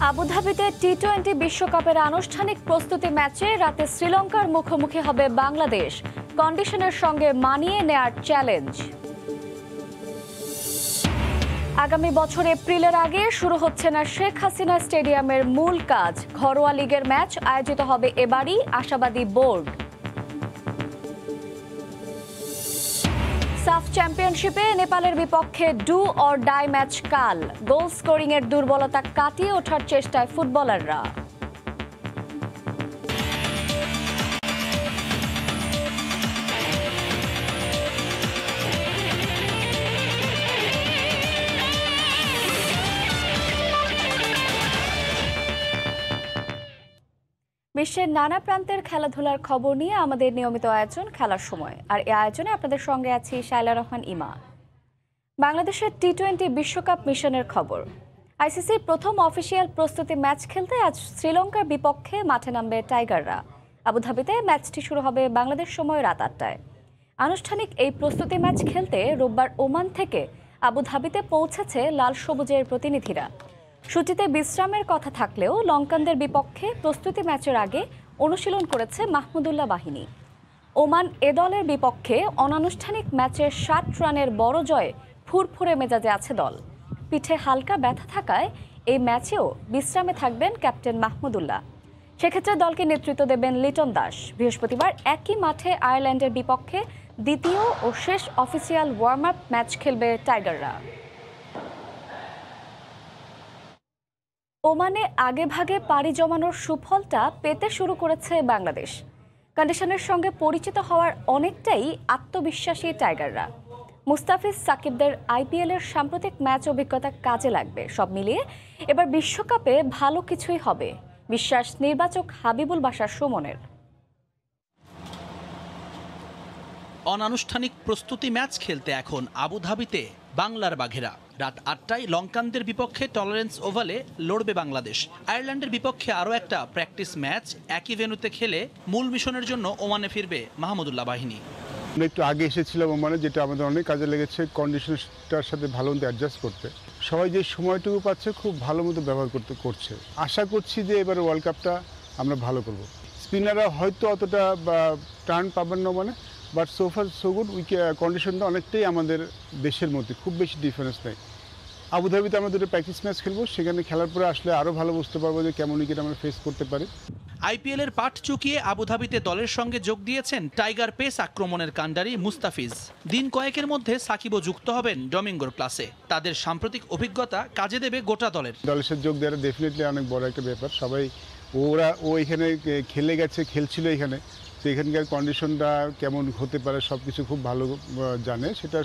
আবুধাবিতে টি-20 বিশ্বকাপের আনুষ্ঠানিক প্রস্তুতি ম্যাচে রাতে শ্রীলঙ্কার মুখোমুখি হবে বাংলাদেশ। কন্ডিশনের সঙ্গে মানিয়ে নেয়ার চ্যালেঞ্জ। আগামী বছর এপ্রিলের আগে শুরু হচ্ছে না শেখ হাসিনা স্টেডিয়ামের মূল কাজ। ঘরোয়া লিগের ম্যাচ আয়োজিত হবে এবারই, আশাবাদী বোর্ড। সাফ চ্যাম্পিয়নশিপে নেপালের বিপক্ষে ডু অর ডাই ম্যাচ কাল। গোল স্কোরিং এর দুর্বলতা কাটিয়ে ওঠার চেষ্টায় ফুটবলাররা। বিশ্বের নানা প্রান্তের খেলাধুলার খবর নিয়ে আমাদের নিয়মিত আয়োজন খেলার সময়, আর এই আয়োজনে আপনাদের সঙ্গে আছি শাইলা রহমান ইমা। বাংলাদেশের টি-20 বিশ্বকাপ মিশনের খবর। আইসিসির প্রথম অফিসিয়াল প্রস্তুতি ম্যাচ খেলতে আজ শ্রীলঙ্কার বিপক্ষে মাঠে নামবে টাইগাররা। আবুধাবিতে ম্যাচটি শুরু হবে বাংলাদেশ সময় রাত ৮টায়। আনুষ্ঠানিক এই প্রস্তুতি ম্যাচ খেলতে রোববার ওমান থেকে আবুধাবিতে পৌঁছেছে লাল সবুজের প্রতিনিধিরা। সূচিতে বিশ্রামের কথা থাকলেও লঙ্কানদের বিপক্ষে প্রস্তুতি ম্যাচের আগে অনুশীলন করেছে মাহমুদুল্লাহ বাহিনী। ওমান এ দলের বিপক্ষে অনানুষ্ঠানিক ম্যাচে ৬০ রানের বড় জয়ে ফুরফুরে মেজাজে আছে দল। পিঠে হালকা ব্যথা থাকায় এই ম্যাচেও বিশ্রামে থাকবেন ক্যাপ্টেন মাহমুদুল্লাহ। সেক্ষেত্রে দলকে নেতৃত্ব দেবেন লিটন দাস। বৃহস্পতিবার একই মাঠে আয়ারল্যান্ডের বিপক্ষে দ্বিতীয় ও শেষ অফিসিয়াল ওয়ার্ম আপ ম্যাচ খেলবে টাইগাররা। ওমানে আগেভাগে পাড়ি জমানোর সুফলটা পেতে শুরু করেছে বাংলাদেশ। কন্ডিশনের সঙ্গে পরিচিত হওয়ার অনেকটাই আত্মবিশ্বাসী টাইগাররা। মুস্তাফিজ সাকিবদের আইপিএলের সাম্প্রতিক ম্যাচ অভিজ্ঞতা কাজে লাগবে। সব মিলিয়ে এবার বিশ্বকাপে ভালো কিছুই হবে, বিশ্বাস নির্বাচক হাবিবুল বাশার সুমনের। অনানুষ্ঠানিক প্রস্তুতি ম্যাচ খেলতে এখন আবুধাবিতে বাংলার বাঘেরা। রাত ৮টায় লঙ্কানদের বিপক্ষে টলারেন্স ওভালে লড়বে বাংলাদেশ। আয়ারল্যান্ডের বিপক্ষে আরও একটা প্র্যাকটিস ম্যাচ একই ভেন্যুতে খেলে মূল মিশনের জন্য ওমানে ফিরবে মাহমুদুল্লাহ বাহিনী। আমরা একটু আগে এসেছিলাম ওমানে, যেটা আমাদের অনেক কাজে লেগেছে কন্ডিশনটার সাথে ভালো মতো অ্যাডজাস্ট করতে। সবাই যে সময়টুকু পাচ্ছে খুব ভালো মতো ব্যবহার করছে। আশা করছি যে এবার ওয়ার্ল্ড কাপটা আমরা ভালো করব। স্পিনাররা হয়তো অতটা টার্ন পাবেন না মানে, but so far so good. কন্ডিশনটা অনেকটাই আমাদের দেশের মধ্যে, খুব বেশি ডিফারেন্স নেই। আবুধাবিতে আমরা দুটো প্র্যাকটিস ম্যাচ খেলবো, সেখানে খেলার পরে আসলে আরও ভালো বুঝতে পারবো যে কেমন উইকেট আমরা ফেস করতে পারি। আইপিএলের পাঠ চুকিয়ে আবুধাবিতে দলের সঙ্গে যোগ দিয়েছেন টাইগার পেস আক্রমণের কাণ্ডারি মুস্তাফিজ। দিন কয়েকের মধ্যে সাকিবও যুক্ত হবেন ডমিঙ্গোর ক্লাসে। তাদের সাম্প্রতিক অভিজ্ঞতা কাজে দেবে গোটা দলের সাথে যোগ দেওয়াটা ডেফিনেটলি অনেক বড় একটা ব্যাপার। সবাই ও এখানে খেলে গেছে, খেলছিল এখানে, তো এখানকার কন্ডিশনটা কেমন হতে পারে সব কিছু খুব ভালো জানে, সেটা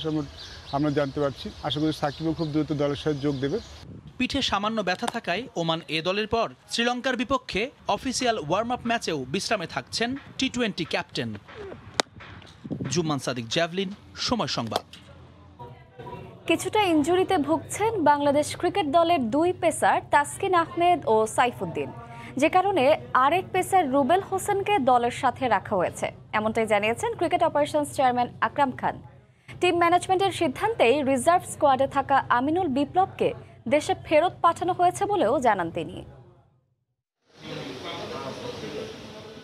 আমরা জানতে পারছি। আশা করি সাকিবও খুব দ্রুত দলের সাথে যোগ দেবে। পিঠে সামান্য ব্যথা থাকায় ওমান এ দলের পর শ্রীলঙ্কার বিপক্ষে অফিসিয়াল ওয়ার্ম আপ ম্যাচেও বিশ্রামে থাকছেন টি-20 ক্যাপ্টেন। জুম্মান সাদিক, জ্যাভলিন, সময় সংবাদ। কিছুটা ইনজুরিতে ভুগছেন বাংলাদেশ ক্রিকেট দলের দুই পেসার তাসকিন আহমেদ ও সাইফুদ্দিন, যে কারণে আরেক পেসার রুবেল হোসেনকে দলের সাথে রাখা হয়েছে, এমনটাই জানিয়েছেন cricket operations chairman Akram Khan. Team ম্যানেজমেন্টের সিদ্ধান্তেই রিজার্ভ স্কোয়াডে থাকা আমিনুল বিপ্লবকে দেশে ফেরত পাঠানো হয়েছে বলেও জানান তিনি।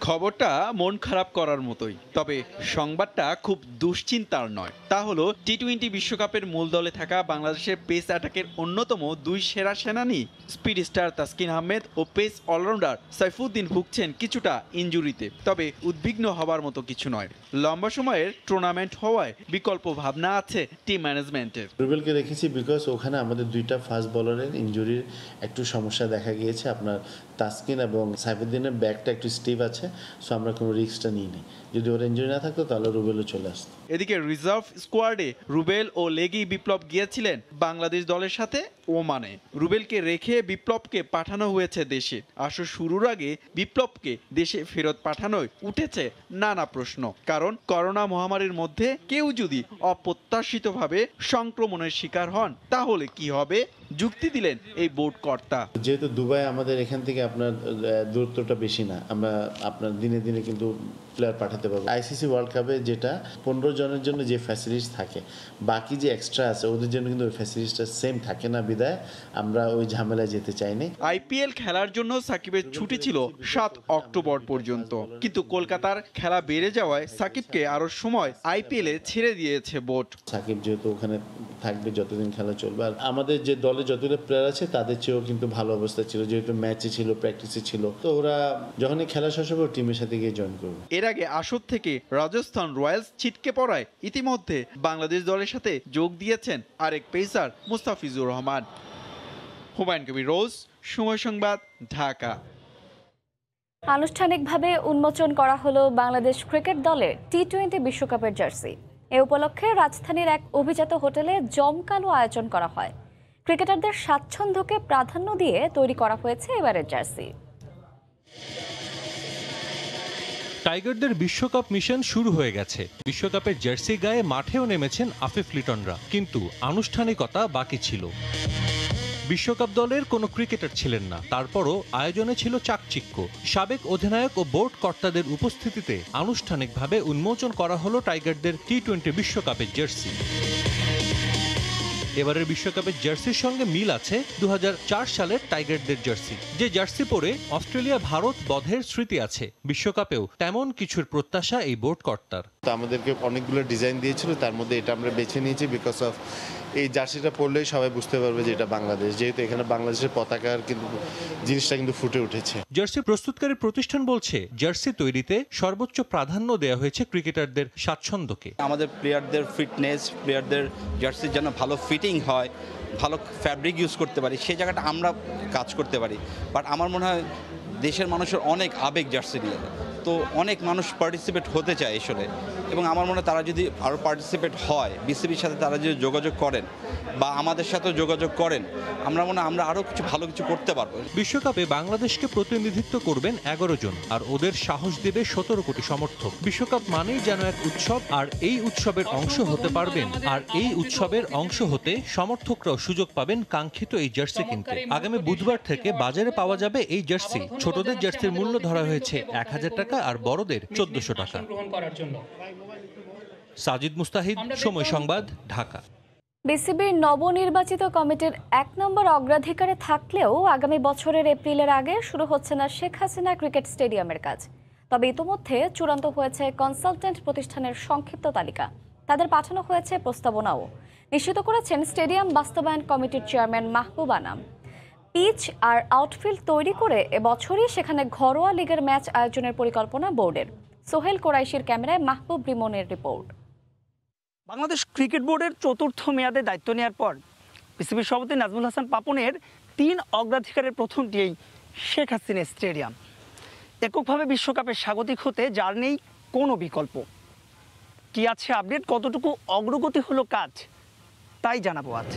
খবরটা মন খারাপ করার মতোই, তবে সংবাদটা খুব দুশ্চিন্তার নয়। তা হলো টি-20 বিশ্বকাপের মূল দলে থাকা বাংলাদেশের পেস অ্যাটাকের অন্যতম দুই সেরা সেনানী স্পিড স্টার তাসকিন আহমেদ ও পেস অলরাউন্ডার সাইফুদ্দিন ভুগছেন কিছুটা ইনজুরিতে। তবে উদ্বিগ্ন হবার মতো কিছু নয়। লম্বা সময়ের টুর্নামেন্ট হওয়ায় বিকল্প ভাবনা আছে টিম ম্যানেজমেন্টের। রুবেলকে রেখেছি বিকজ ওখানে আমাদের দুইটা ফাস্ট বলারের ইনজুরির একটু সমস্যা দেখা গিয়েছে। আপনার তাসকিন এবং সাইফুদ্দিনের ব্যাকটা একটু স্টিভ আছে, সো আমরা কোনো রিস্কটা নিইনি। যদি ওর ইনজুরি না থাকতো তাহলে রুবেলও চলে আসতো। এদিকে রিজার্ভ স্কোয়াডে রুবেল ও লেগি বিপ্লব গিয়েছিলেন বাংলাদেশ দলের সাথে ওমানে। রুবেলকে রেখে বিপ্লবকে পাঠানো হয়েছে দেশে। আসর শুরুর আগে বিপ্লবকে দেশে ফেরত পাঠানোয় উঠেছে নানা প্রশ্ন। কারণ করোনা মহামারীর মধ্যে কেউ যদি অপ্রত্যাশিতভাবে সংক্রমণের শিকার হন তাহলে কি হবে, যুক্তি দিলেন এই বোর্ড কর্তা। যেহেতু দুবাই আমাদের এখান থেকে আপনার দূরত্বটা বেশি না, আমরা আপনার দিনে দিনে কিন্তু প্লেয়ার পাঠাতে পারবো। আইসিসি ওয়ার্ল্ড কাপে যেটা 15 জনের জন্য যে ফ্যাসিলিটিস থাকে, বাকি যে এক্সট্রা আছে ওদের জন্য কিন্তু ওই ফ্যাসিলিটিসটা সেম থাকে না, বিদায় আমরা ওই ঝামেলায় যেতে চাইনি। আইপিএল খেলার জন্য সাকিবের ছুটি ছিল 7 অক্টোবর পর্যন্ত, কিন্তু কলকাতার খেলা বেড়ে যাওয়ায় সাকিবকে আরো সময় আইপিএলে ছেড়ে দিয়েছে বোর্ড। সাকিব যেহেতু ওখানে থাকবে যতদিন খেলা চলবে, আর আমাদের যে দলে যতগুলো প্লেয়ার আছে তাদের চেয়েও কিন্তু ভালো অবস্থা ছিল, যেহেতু ম্যাচে ছিল, প্র্যাকটিসে ছিল, তো ওরা যখনই খেলা শেষ হবে টিমের সাথে গিয়ে জয়েন করবে। এর আগে আসর থেকে রাজস্থান রয়্যালস ছিটকে পড়ায় ইতিমধ্যে বাংলাদেশ দলের সাথে যোগ দিয়েছেন আরেক পেসার মুস্তাফিজুর রহমান। হুমায়ুন কবির রোজ, সময় সংবাদ, ঢাকা। আনুষ্ঠানিকভাবে উন্মোচন করা হলো বাংলাদেশ ক্রিকেট দলের টি-20 বিশ্বকাপের জার্সি। এ উপলক্ষে রাজধানীর এক অভিজাত হোটেলে জমকালো আয়োজন করা হয়। ক্রিকেটারদের স্বাচ্ছন্দ্যকে প্রাধান্য দিয়ে তৈরি করা হয়েছে এবারের জার্সি। টাইগারদের বিশ্বকাপ মিশন শুরু হয়ে গেছে। বিশ্বকাপের জার্সি গায়ে মাঠেও নেমেছেন আফিফ লিটনরা, কিন্তু আনুষ্ঠানিকতা বাকি ছিল। বিশ্বকাপ দলের কোনো ক্রিকেটার ছিলেন না, তারপরও আয়োজনে ছিল চাকচিক্য। সাবেক অধিনায়ক ও বোর্ড কর্তাদের উপস্থিতিতে আনুষ্ঠানিকভাবে উন্মোচন করা হলো টাইগারদের টি-20 বিশ্বকাপের জার্সি। এবারের বিশ্বকাপের জার্সির সঙ্গে মিল আছে 2004 সালের টাইগারদের জার্সি। যে জার্সি পরে অস্ট্রেলিয়া ভারত বধের স্মৃতি আছে, বিশ্বকাপেও তেমন কিছুর প্রত্যাশা এই বোর্ড কর্তার। তো আমাদেরকে অনেকগুলো ডিজাইন দিয়েছিল, তার মধ্যে এটা আমরা বেছে নিয়েছি বিকজ অফ এই জার্সিটা পরলেই সবাই বুঝতে পারবে যে এটা বাংলাদেশ, যেহেতু এখানে বাংলাদেশের পতাকার কিন্তু জিনিসটা কিন্তু ফুটে উঠেছে। জার্সি প্রস্তুতকারী প্রতিষ্ঠান বলছে, জার্সি তৈরিতে সর্বোচ্চ প্রাধান্য দেওয়া হয়েছে ক্রিকেটারদের স্বাচ্ছন্দ্যকে। আমাদের প্লেয়ারদের ফিটনেস, প্লেয়ারদের জার্সির যেন ভালো ফিটিং হয়, ভালো ফ্যাব্রিক ইউজ করতে পারি, সেই জায়গাটা আমরা কাজ করতে পারি। বাট আমার মনে হয় দেশের মানুষের অনেক আবেগ জার্সি নিয়ে, তো অনেক মানুষ পার্টিসিপেট হতে চায় আসলে, এবং আমার মনে হয় তারা যদি আরও পার্টিসিপেট হয়, বিসিবির সাথে তারা যদি যোগাযোগ করেন বা আমাদের সাথেও যোগাযোগ করেন, আমরা মনে হয় আমরা আরও কিছু ভালো কিছু করতে পারবো। বিশ্বকাপে বাংলাদেশকে প্রতিনিধিত্ব করবেন 11 জন, আর ওদের সাহস দেবে 17 কোটি সমর্থক। বিশ্বকাপ মানেই যেন এক উৎসব, আর এই উৎসবের অংশ হতে পারবেন, আর এই উৎসবের অংশ হতে সমর্থকরাও সুযোগ পাবেন কাঙ্ক্ষিত এই জার্সি কিনতে। আগামী বুধবার থেকে বাজারে পাওয়া যাবে এই জার্সি। ছোটদের জার্সির মূল্য ধরা হয়েছে 1000 টাকা আর বড়দের 1400 টাকা। সাজিদ মুস্তাহিদ, সময় সংবাদ, ঢাকা। বিসিবির নবনির্বাচিত কমিটির 1 নম্বর অগ্রাধিকারে থাকলেও আগামী বছরের এপ্রিলের আগে শুরু হচ্ছে না শেখ হাসিনা ক্রিকেট স্টেডিয়ামের কাজ। তবে ইতোমধ্যে চূড়ান্ত হয়েছে কনসালটেন্ট প্রতিষ্ঠানের সংক্ষিপ্ত তালিকা। তাদের পাঠানো হয়েছে প্রস্তাবনাও। নিশ্চিত করেছেন স্টেডিয়াম বাস্তবায়ন কমিটির চেয়ারম্যান মাহবুব আনাম। পিচ আর আউটফিল্ড তৈরি করে এবছরই সেখানে ঘরোয়া লিগের ম্যাচ আয়োজনের পরিকল্পনা বোর্ডের। সোহেল কোরাইশির ক্যামেরায় মাহবুব রিমনের রিপোর্ট। বাংলাদেশ ক্রিকেট বোর্ডের চতুর্থ মেয়াদে দায়িত্ব নেওয়ার পর বিসিবির সভাপতি নাজমুল হাসান পাপনের 3 অগ্রাধিকারের প্রথমটি এই শেখ হাসিনা স্টেডিয়াম। এককভাবে বিশ্বকাপে স্বাগতিক হতে যার নেই কোনো বিকল্প। কি আছে আপডেট, কতটুকু অগ্রগতি হলো কাজ, তাই জানাবো আজ।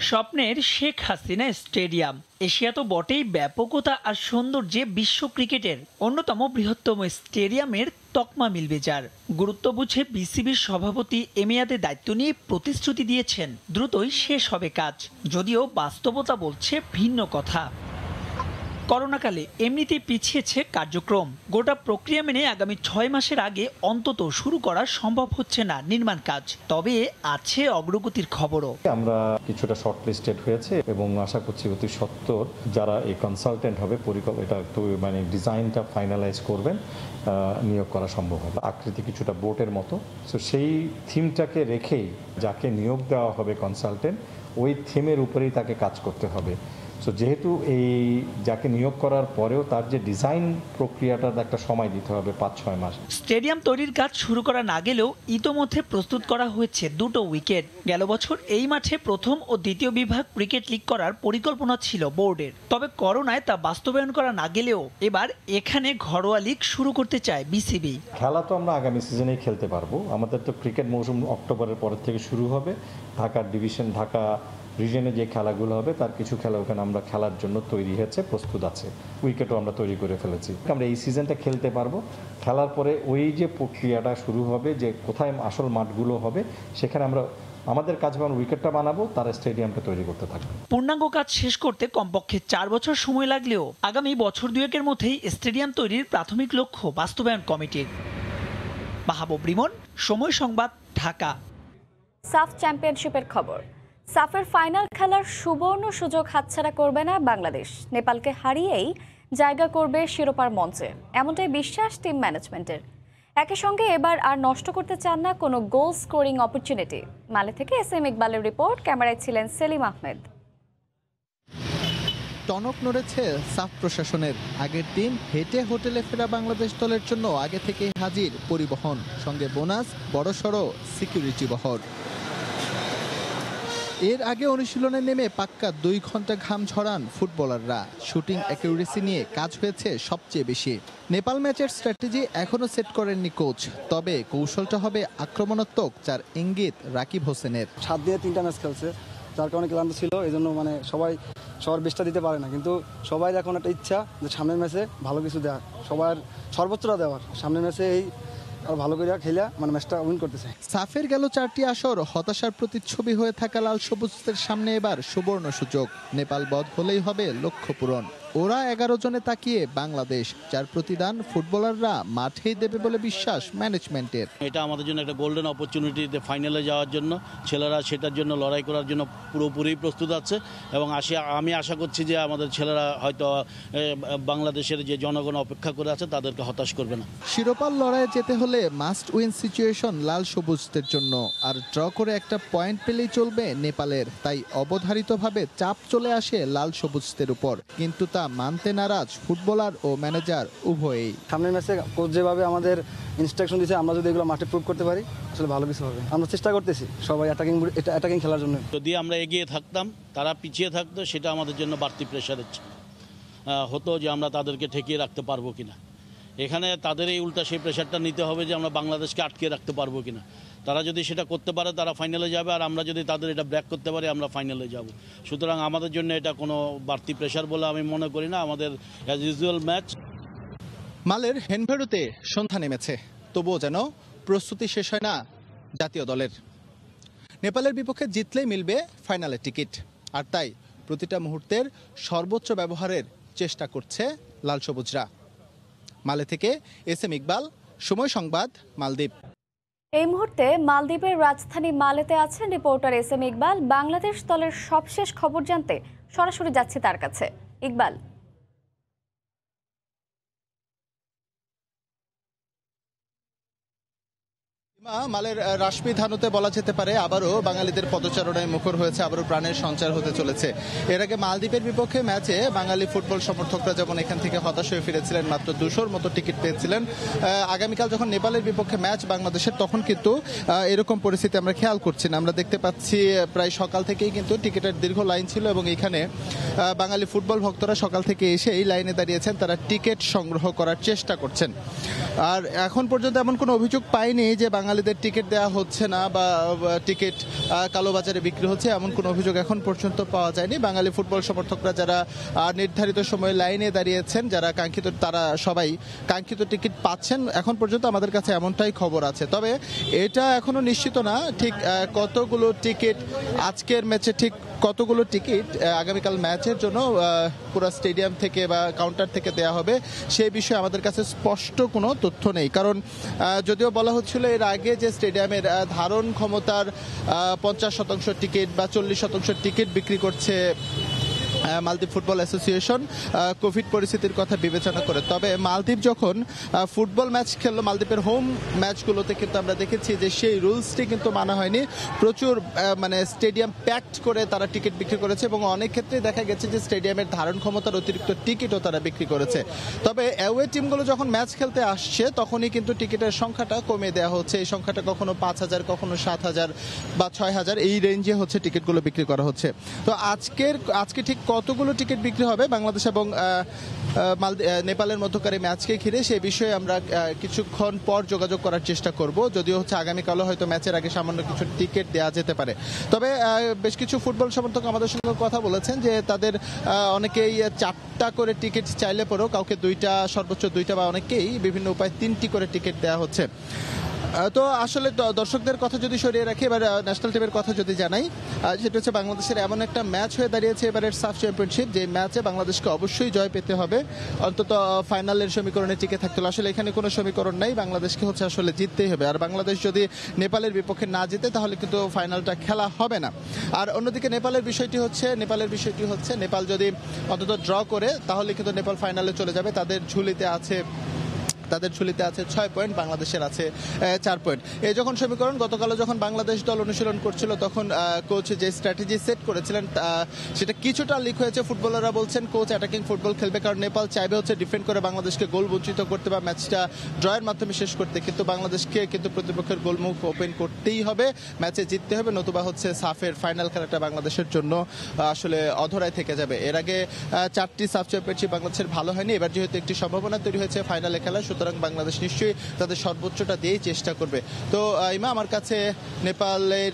স্বপ্নের শেখ হাসিনা স্টেডিয়াম এশিয়া তো বটেই, ব্যাপকতা আর সৌন্দর্যে বিশ্ব ক্রিকেটের অন্যতম বৃহত্তম স্টেডিয়ামের তকমা মিলবে যার। গুরুত্ব বুঝে বিসিবির সভাপতি এ মেয়াদে দায়িত্ব নিয়ে প্রতিশ্রুতি দিয়েছেন দ্রুতই শেষ হবে কাজ, যদিও বাস্তবতা বলছে ভিন্ন কথা। করোনাকালে এমনিতেই পিছিয়েছে কার্যক্রম। গোটা প্রক্রিয়া মেনে আগামী 6 মাসের আগে অন্তত শুরু করা সম্ভব হচ্ছে না নির্মাণ কাজ। তবে আছে অগ্রগতির খবরও। আমরা কিছুটা শর্ট লিস্টেড হয়েছে এবং আশা করছি অতি সত্বর যারা এই কনসালটেন্ট হবে এটা মানে ডিজাইনটা ফাইনালাইজ করবেন, নিয়োগ করা সম্ভব হবে। আকৃতি কিছুটা বোটের মতো, সো সেই থিমটাকে রেখেই যাকে নিয়োগ দেওয়া হবে কনসালটেন্ট, ওই থিমের উপরেই তাকে কাজ করতে হবে। সো যেহেতু এই যাকে নিয়োগ করার পরেও তার যে ডিজাইন প্রক্রিয়াটার একটা সময় দিতে হবে 5-6 মাস। স্টেডিয়াম তৈরির কাজ শুরু করা না গেলেও ইতোমধ্যে প্রস্তুত করা হয়েছে 2টো উইকেট। গেল বছর এই মাঠে প্রথম ও দ্বিতীয় বিভাগ ক্রিকেট লিগ করার পরিকল্পনা ছিল বোর্ডের, তবে করোনায় তা বাস্তবায়ন করা না গেলেও এবার এখানে ঘরোয়া লিগ শুরু করতে চায় বিসিবি। খেলা তো আমরা আগামী সিজনেই খেলতে পারবো। আমাদের তো ক্রিকেট মৌসুম অক্টোবরের পরের থেকে শুরু হবে। ঢাকার ডিভিশন, ঢাকা রিজনে যে খেলাগুলো হবে তার কিছু খেলা ওখানে আমরা খেলার জন্য তৈরি হয়েছে, প্রস্তুত আছে। উইকেটও আমরা তৈরি করে ফেলেছি। আমরা এই সিজনটা খেলতে পারবো। খেলার পরে ওই যে প্রক্রিয়াটা শুরু হবে, যে কোথায় আসল মাঠগুলো হবে সেখানে আমরা আমাদের কাজ আমরা উইকেটটা বানাবো, তারা স্টেডিয়ামটা তৈরি করতে থাকবে। পূর্ণাঙ্গ কাজ শেষ করতে কমপক্ষে 4 বছর সময় লাগলেও আগামী বছর দুয়েকের মধ্যেই স্টেডিয়াম তৈরির প্রাথমিক লক্ষ্য বাস্তবায়ন কমিটির। মাহবুব রিমন, সময় সংবাদ, ঢাকা। সাফ চ্যাম্পিয়নশিপের খবর। সাফের ফাইনাল খেলার সুবর্ণ সুযোগ হাতছাড়া করবে না বাংলাদেশ। নেপালকে হারিয়েই জায়গা করবে শিরোপার মঞ্চে, এমনটাই বিশ্বাস টিম ম্যানেজমেন্টের। একই সঙ্গে এবার আর নষ্ট করতে চান না কোনো গোল স্কোরিং অপরচুনিটি। মালে থেকে SM ইকবালের রিপোর্ট, ক্যামেরায় ছিলেন সেলিম আহমেদ। টনক নড়েছে সাফ প্রশাসনের। আগের দিন হেঁটে হোটেলে ফেরা বাংলাদেশ দলের জন্য আগে থেকেই হাজির পরিবহন, সঙ্গে বোনাস, বড়সড় সিকিউরিটি বহর। এর আগে অনুশীলনে নেমে পাক্কা 2 ঘন্টা ঘাম ঝরান ফুটবলাররা। শুটিং অ্যাকিউরেসি নিয়ে কাজ হয়েছে সবচেয়ে বেশি। নেপাল ম্যাচের স্ট্র্যাটেজি এখনও সেট করেননি কোচ, তবে কৌশলটা হবে আক্রমণাত্মক, যার ইঙ্গিত রাকিব হোসেনের। 7 দিনে 3টা ম্যাচ খেলছে, যার কারণে ক্লান্ত ছিল, এই জন্য সবার বেস্টটা দিতে পারে না। কিন্তু সবাই এখন একটা ইচ্ছা যে সামনের ম্যাচে ভালো কিছু দেওয়ার, সবার সর্বোচ্চটা দেওয়ার। সামনের ম্যাচে এই আর ভালো করে খেলা ম্যাচটা উইন করতে চায়। সাফের গেল 4টি আসর হতাশার প্রতিচ্ছবি হয়ে থাকা লাল সবুজদের সামনে এবার সুবর্ণ সুযোগ। নেপাল বধ হলেই হবে লক্ষ্য পূরণ। ওরা 11 জনে তাকিয়ে বাংলাদেশ, যার প্রতিদান ফুটবলাররা মাঠেই দেবে বলে বিশ্বাস ম্যানেজমেন্টের। এটা আমাদের জন্য একটা গোল্ডেন অপরচুনিটিতে ফাইনালে যাওয়ার জন্য ছেলেরা সেটার জন্য লড়াই করার জন্য পুরোপুরি প্রস্তুত আছে এবং আমি আশা করছি যে আমাদের ছেলেরা হয়তো বাংলাদেশের যে জনগণ অপেক্ষা করে আছে তাদেরকে হতাশ করবে না। শিরোপার লড়াইয়ে যেতে হলে মাস্ট উইন সিচুয়েশন লাল সবুজদের জন্য, আর ড্র করে একটা পয়েন্ট পেলেই চলবে নেপালের। তাই অবধারিতভাবে চাপ চলে আসে লাল সবুজদের উপর, কিন্তু তা মানতে নারাজ ফুটবলার ও ম্যানেজার উভয়েই। সামনের ম্যাচে কোচ যেভাবে আমাদের ইনস্ট্রাকশন দিয়েছে, আমরা যদি এগুলো মাঠে প্রুভ করতে পারি আসলে ভালো কিছু হবে। আমরা চেষ্টা করতেছি সবাই অ্যাটাকিং খেলার জন্য। যদি আমরা এগিয়ে থাকতাম, তারা পিছিয়ে থাকতো, সেটা আমাদের জন্য বাড়তি প্রেশার হতো যে আমরা তাদেরকে ঠেকিয়ে রাখতে পারবো কিনা। এখানে তাদের এই উল্টা সেই প্রেশারটা নিতে হবে যে আমরা বাংলাদেশকে আটকে রাখতে পারবো কিনা। তারা যদি সেটা করতে পারে তারা ফাইনালে যাবে, আর আমরা যদি তাদের এটা ব্রেক করতে পারি আমরা ফাইনালে যাব। সুতরাং আমাদের জন্য এটা কোনো বাড়তি প্রেশার বলে আমি মনে করি না। আমাদের অ্যাজ ইউজুয়াল ম্যাচ। মালের হেনভেরুতে সন্ধ্যা নেমেছে, তবুও যেন প্রস্তুতি শেষ হয় না জাতীয় দলের। নেপালের বিপক্ষে জিতলেই মিলবে ফাইনালের টিকিট, আর তাই প্রতিটা মুহূর্তের সর্বোচ্চ ব্যবহারের চেষ্টা করছে লাল সবুজরা। মালে থেকে SM ইকবাল, সময় সংবাদ, মালদ্বীপ। এই মুহূর্তে মালদ্বীপের রাজধানী মালেতে আছেন রিপোর্টার SM ইকবাল। বাংলাদেশ দলের সবশেষ খবর জানতে সরাসরি যাচ্ছি তার কাছে। ইকবাল, মালের রাশমি ধানুতে বলা যেতে পারে আবারও বাঙালিদের পদচারণায় মুখর হয়েছে, আবারও প্রাণের সঞ্চার হতে চলেছে। এর আগে মালদ্বীপের বিপক্ষে ম্যাচে বাঙালি ফুটবল সমর্থকরা যেমন এখান থেকে হতাশ হয়ে ফিরেছিলেন, মাত্র 200-র মতো টিকিট পেয়েছিলেন। আগামীকাল যখন নেপালের বিপক্ষে ম্যাচ বাংলাদেশের, তখন কিন্তু এরকম পরিস্থিতি আমরা খেয়াল করছি না। আমরা দেখতে পাচ্ছি প্রায় সকাল থেকেই কিন্তু টিকিটের দীর্ঘ লাইন ছিল এবং এখানে বাঙালি ফুটবল ভক্তরা সকাল থেকে এসে এই লাইনে দাঁড়িয়েছেন, তারা টিকিট সংগ্রহ করার চেষ্টা করছেন। আর এখন পর্যন্ত এমন কোনো অভিযোগ পাইনি যে বাঙালিদের টিকিট দেওয়া হচ্ছে না বা টিকিট কালোবাজারে বিক্রি হচ্ছে, এমন কোনো অভিযোগ এখন পর্যন্ত পাওয়া যায়নি। বাঙালি ফুটবল সমর্থকরা যারা নির্ধারিত সময়ে লাইনে দাঁড়িয়েছেন, যারা কাঙ্ক্ষিত, তারা সবাই কাঙ্ক্ষিত টিকিট পাচ্ছেন এখন পর্যন্ত, আমাদের কাছে এমনটাই খবর আছে। তবে এটা এখনো নিশ্চিত না ঠিক কতগুলো টিকিট আজকের ম্যাচে, ঠিক কতগুলো টিকিট আগামীকাল ম্যাচের জন্য পুরো স্টেডিয়াম থেকে বা কাউন্টার থেকে দেওয়া হবে, সেই বিষয়ে আমাদের কাছে স্পষ্ট কোনো তথ্য নেই। কারণ যদিও বলা হচ্ছিল এর আগে যে স্টেডিয়ামের ধারণ ক্ষমতার 50% টিকিট বা 40% টিকিট বিক্রি করছে মালদ্বীপ ফুটবল অ্যাসোসিয়েশন কোভিড পরিস্থিতির কথা বিবেচনা করে। তবে মালদ্বীপ যখন ফুটবল ম্যাচ খেললো, মালদ্বীপের হোম ম্যাচগুলোতে কিন্তু আমরা দেখেছি যে সেই রুলসটি কিন্তু মানা হয়নি। প্রচুর স্টেডিয়াম প্যাকড করে তারা টিকিট বিক্রি করেছে এবং অনেক ক্ষেত্রে দেখা গেছে যে স্টেডিয়ামের ধারণ ক্ষমতার অতিরিক্ত টিকিটও তারা বিক্রি করেছে। তবে অ্যাওয়ে টিমগুলো যখন ম্যাচ খেলতে আসছে তখনই কিন্তু টিকিটের সংখ্যাটা কমিয়ে দেওয়া হচ্ছে। এই সংখ্যাটা কখনো 5000, কখনো 7000 বা 6000 এই রেঞ্জে হচ্ছে টিকিটগুলো বিক্রি করা হচ্ছে। তো আজকে ঠিক কতগুলো টিকিট বিক্রি হবে বাংলাদেশ এবং নেপালের মধ্যকার ম্যাচকে ঘিরে, সেই বিষয়ে আমরা কিছুক্ষণ পর যোগাযোগ করার চেষ্টা করব। যদিও হচ্ছে আগামীকালও হয়তো ম্যাচের আগে সামান্য কিছু টিকিট দেওয়া যেতে পারে। তবে বেশ কিছু ফুটবল সমর্থক আমাদের সঙ্গে কথা বলেছেন যে তাদের অনেকেই 4টা করে টিকিট চাইলে পরেও কাউকে 2টা, সর্বোচ্চ 2টা বা অনেকেই বিভিন্ন উপায়ে 3টি করে টিকিট দেওয়া হচ্ছে। তো আসলে দর্শকদের কথা যদি সরিয়ে রাখি, এবার ন্যাশনাল টিমের কথা যদি জানাই, সেটা হচ্ছে বাংলাদেশের এমন একটা ম্যাচ হয়ে দাঁড়িয়েছে এবারের সাফ চ্যাম্পিয়নশিপ, যে ম্যাচে বাংলাদেশকে অবশ্যই জয় পেতে হবে, অন্তত ফাইনালের সমীকরণে টিকে থাকতে হলে। আসলে এখানে কোনো সমীকরণ নাই, বাংলাদেশকে হচ্ছে আসলে জিততেই হবে। আর বাংলাদেশ যদি নেপালের বিপক্ষে না জিতে তাহলে কিন্তু ফাইনালটা খেলা হবে না। আর অন্যদিকে নেপালের বিষয়টি হচ্ছে নেপাল যদি অন্তত ড্র করে তাহলে কিন্তু নেপাল ফাইনালে চলে যাবে। তাদের ঝুলিতে আছে 6 পয়েন্ট, বাংলাদেশের আছে 4 পয়েন্ট। এই যখন সমীকরণ, গতকালও যখন বাংলাদেশ দল অনুশীলন করছিল তখন কোচ যে স্ট্র্যাটেজি সেট করেছিলেন সেটা কিছুটা লিক হয়েছে। ফুটবলাররা বলছেন কোচ অ্যাটাকিং ফুটবল খেলবে, কারণ নেপাল চাইবে হচ্ছে ডিফেন্ড করে বাংলাদেশকে গোল বঞ্চিত করতে বা ম্যাচটা ড্রয়ের মাধ্যমে শেষ করতে, কিন্তু বাংলাদেশকে কিন্তু প্রতিপক্ষের গোলমুখ ওপেন করতেই হবে, ম্যাচে জিততে হবে, নতুবা হচ্ছে সাফের ফাইনাল খেলাটা বাংলাদেশের জন্য আসলে অধরায় থেকে যাবে। এর আগে 4টি সাফ চ্যাম্পিয়নশিপ বাংলাদেশের ভালো হয়নি, এবার যেহেতু একটি সম্ভাবনা তৈরি হয়েছে ফাইনালে খেলা, সুতরাং বাংলাদেশ নিশ্চয়ই তাদের সর্বোচ্চটা দিয়েই চেষ্টা করবে। তো ইমা, আমার কাছে নেপালের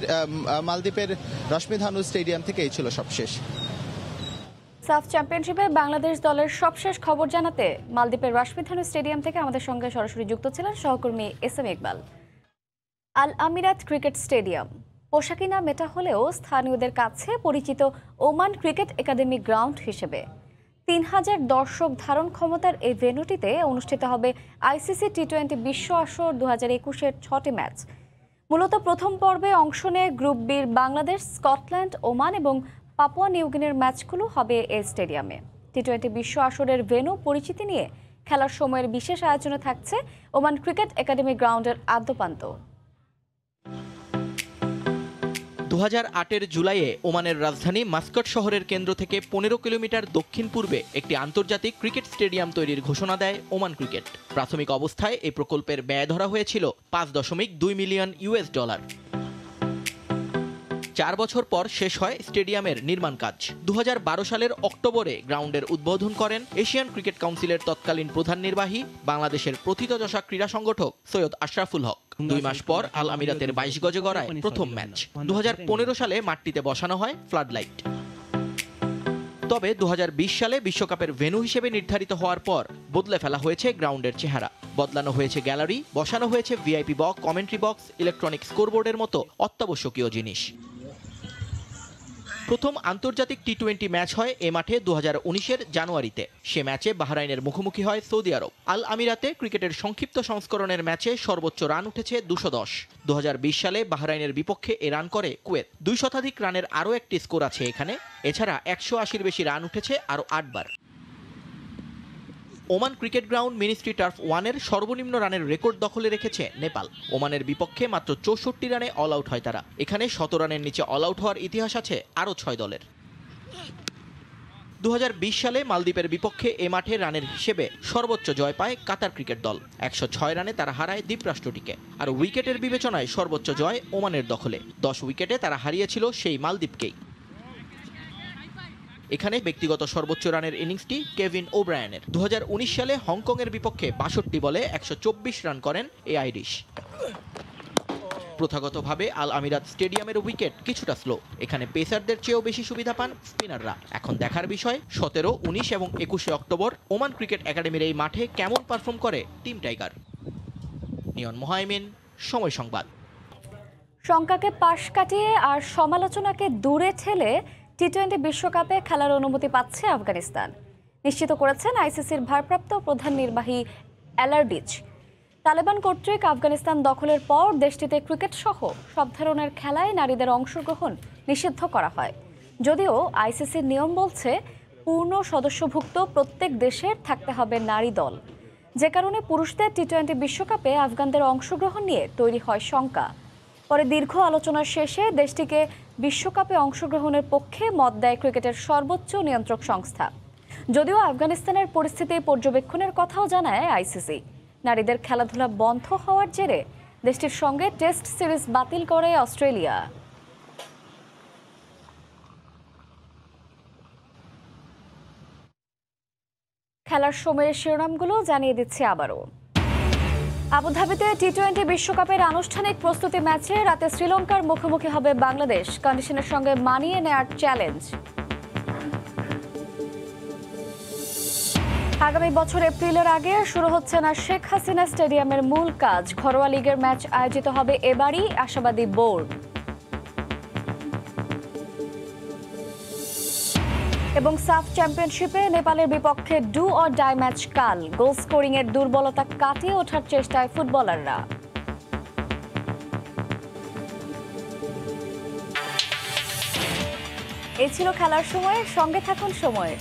মালদ্বীপের রশ্মিধানু স্টেডিয়াম থেকে এই ছিল সবশেষ। সাফ চ্যাম্পিয়নশিপে বাংলাদেশ দলের সবশেষ খবর জানাতে মালদ্বীপের রশ্মিধানু স্টেডিয়াম থেকে আমাদের সঙ্গে সরাসরি যুক্ত ছিলেন সহকর্মী SM ইকবাল। আল আমিরাত ক্রিকেট স্টেডিয়াম পোশাকি নাম এটা হলেও স্থানীয়দের কাছে পরিচিত ওমান ক্রিকেট একাডেমি গ্রাউন্ড হিসেবে 3000 দর্শক ধারণ ক্ষমতার এই ভেন্যুটিতে অনুষ্ঠিত হবে ICC টি-20 বিশ্ব আসর 2021-এর 6টি ম্যাচ। মূলত প্রথম পর্বে অংশ নেয় গ্রুপ বির বাংলাদেশ, স্কটল্যান্ড, ওমান এবং পাপুয়া নিউগিনির ম্যাচগুলো হবে এই স্টেডিয়ামে। টি-20 বিশ্ব আসরের ভেন্যু পরিচিতি নিয়ে খেলার সময়ের বিশেষ আয়োজনে থাকছে ওমান ক্রিকেট একাডেমি গ্রাউন্ডের আদ্যপান্ত। 2008-এর জুলাইয়ে ওমানের রাজধানী মাস্কট শহরের কেন্দ্র থেকে 15 কিলোমিটার দক্ষিণ পূর্বে একটি আন্তর্জাতিক ক্রিকেট স্টেডিয়াম তৈরির ঘোষণা দেয় ওমান ক্রিকেট। প্রাথমিক অবস্থায় এই প্রকল্পের ব্যয় ধরা হয়েছিল $5.2 মিলিয়ন। 4 বছর পর শেষ হয় স্টেডিয়ামের নির্মাণ কাজ। 2012 সালের অক্টোবরে গ্রাউন্ডের উদ্বোধন করেন এশিয়ান ক্রিকেট কাউন্সিলের তৎকালীন প্রধান নির্বাহী, বাংলাদেশের প্রথিতযশা ক্রীড়া সংগঠক সৈয়দ আশরাফুল হক। 2 মাস পর আল আমিরাতের 22 গজে গড়ায় প্রথম ম্যাচ। 2015 সালে মাঠটিতে বসানো হয় ফ্লাড লাইট। তবে 2020 সালে বিশ্বকাপের ভেন্যু হিসেবে নির্ধারিত হওয়ার পর বদলে ফেলা হয়েছে গ্রাউন্ডের চেহারা। বদলানো হয়েছে গ্যালারি, বসানো হয়েছে VIP box, commentary box, electronic স্কোরবোর্ডের মতো অত্যাবশ্যকীয় জিনিস। প্রথম আন্তর্জাতিক টি-20 ম্যাচ হয় এ মাঠে 2019-এর জানুয়ারিতে। সে ম্যাচে বাহরাইনের মুখোমুখি হয় সৌদি আরব। আল আমিরাতে ক্রিকেটের সংক্ষিপ্ত সংস্করণের ম্যাচে সর্বোচ্চ রান উঠেছে 210। 2020 সালে বাহরাইনের বিপক্ষে এ রান করে কুয়েত। 2 শতাধিক রানের আরও একটি স্কোর আছে এখানে। এছাড়া 180-এর বেশি রান উঠেছে আরও 8 বার। Oman Cricket Ground Ministry Turf 1-এর সর্বনিম্ন রানের রেকর্ড দখলে রেখেছে নেপাল। ওমানের বিপক্ষে মাত্র 64 রানে অল আউট হয় তারা। এখানে 100 রানের নিচে অল আউট হওয়ার ইতিহাস আছে আরও 6 দলের। 2020 সালে মালদ্বীপের বিপক্ষে এ মাঠে রানের হিসেবে সর্বোচ্চ জয় পায় কাতার ক্রিকেট দল। 106 রানে তারা হারায় দ্বীপরাষ্ট্রটিকে। আর উইকেটের বিবেচনায় সর্বোচ্চ জয় ওমানের দখলে। 10 উইকেটে তারা হারিয়েছিল সেই মালদ্বীপকেই। এখানে ব্যক্তিগত সর্বোচ্চ রানের ইনিংসটি কেভিন ওব্রায়ানের। 2019 সালে হংকংয়ের বিপক্ষে 62 বলে 124 রান করেন এই আইরিশ। প্রথাগতভাবে আল আমিরাত স্টেডিয়ামের উইকেট কিছুটা স্লো। এখানে পেসারদের চেয়েও বেশি সুবিধা পান স্পিনাররা। এখন দেখার বিষয় 17, 19 এবং 21 অক্টোবর ওমান ক্রিকেট একাডেমির এই মাঠে কেমন পারফর্ম করে টিম টাইগার। নিয়ন মোহাইমিন, সময় সংবাদ। শঙ্কাকে পাশ কাটিয়ে আর সমালোচনাকে দূরে ঠেলে টি-20 বিশ্বকাপে খেলার অনুমতি পাচ্ছে আফগানিস্তান, নিশ্চিত করেছেন আইসিসির ভারপ্রাপ্ত প্রধান নির্বাহী অ্যালার্ডিচ। তালেবান কর্তৃক আফগানিস্তান দখলের পর দেশটিতে ক্রিকেট সহ সব ধরনের খেলায় নারীদের অংশগ্রহণ নিষিদ্ধ করা হয়। যদিও আইসিসির নিয়ম বলছে পূর্ণ সদস্যভুক্ত প্রত্যেক দেশের থাকতে হবে নারী দল, যে কারণে পুরুষদের টি-20 বিশ্বকাপে আফগানদের অংশগ্রহণ নিয়ে তৈরি হয় শঙ্কা। পরে দীর্ঘ আলোচনার শেষে দেশটিকে বিশ্বকাপে অংশগ্রহণের পক্ষে মত দেয় ক্রিকেটের সর্বোচ্চ নিয়ন্ত্রক সংস্থা। যদিও আফগানিস্তানের পরিস্থিতি পর্যবেক্ষণের কথাও জানায় আইসিসি। নারীদের খেলাধুলা বন্ধ হওয়ার জেরে দেশটির সঙ্গে টেস্ট সিরিজ বাতিল করে অস্ট্রেলিয়া। খেলার সময়ের শিরোনামগুলো জানিয়ে দিচ্ছি আবারও। আবুধাবিতে টি-20 বিশ্বকাপের আনুষ্ঠানিক প্রস্তুতি ম্যাচে রাতে শ্রীলঙ্কার মুখোমুখি হবে বাংলাদেশ, কন্ডিশনের সঙ্গে মানিয়ে নেওয়ার চ্যালেঞ্জ। আগামী বছর এপ্রিলের আগে শুরু হচ্ছে না শেখ হাসিনা স্টেডিয়ামের মূল কাজ। ঘরোয়া লিগের ম্যাচ আয়োজিত হবে এবারই, আশাবাদী বোর্ড। এবং সাফ চ্যাম্পিয়নশিপে নেপালের বিপক্ষে ডু অর ডাই ম্যাচ কাল। গোল স্কোরিং এর দুর্বলতা কাটিয়ে ওঠার চেষ্টায় ফুটবলাররা। এই ছিল খেলার সময়, সঙ্গে থাকুন সময়।